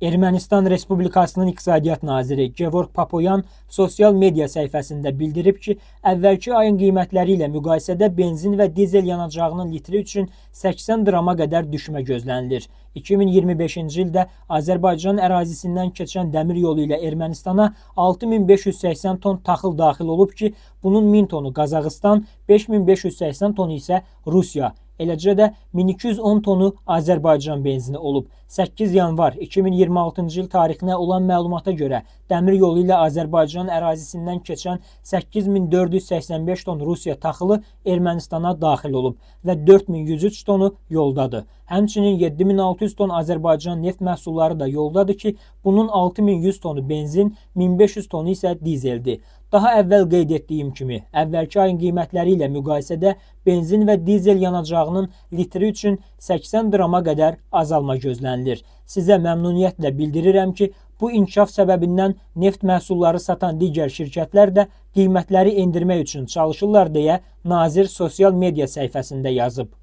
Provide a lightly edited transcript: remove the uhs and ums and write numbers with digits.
Ermənistan Respublikasının İqtisadiyyat naziri Gevorg Papoyan sosial media səhifəsində bildirib ki, əvvəlki ayın qiymətləri ilə müqayisədə benzin və dizel yanacağının litri üçün 80 drama qədər düşmə gözlənilir. 2025-ci ildə Azərbaycan ərazisindən keçən dəmir yolu ilə Ermənistana 6580 ton taxıl daxil olub ki, bunun 1000 tonu Qazaxıstan, 5580 tonu isə Rusiya, eləcə də 1210 tonu Azərbaycan benzini olub. 8 yanvar 2026-cı il tarixinə olan məlumata görə dəmir yolu ilə Azərbaycan ərazisindən keçən 8485 ton Rusiya taxılı Ermənistana daxil olub və 4103 tonu yoldadır. Həmçinin 7600 ton Azərbaycan neft məhsulları da yoldadır ki, bunun 6100 tonu benzin, 1500 tonu isə dizeldir. Daha əvvəl qeyd etdiyim kimi, əvvəlki ayın qiymətləri ilə müqayisədə benzin və dizel yanacağının litri üçün 80 drama qədər azalma gözlənilir. Sizə məmnuniyyətlə bildirirəm ki, bu inkişaf səbəbindən neft məhsulları satan digər şirkətlər də qiymətləri endirmək üçün çalışırlar deyə nazir sosial media səhifəsində yazıb.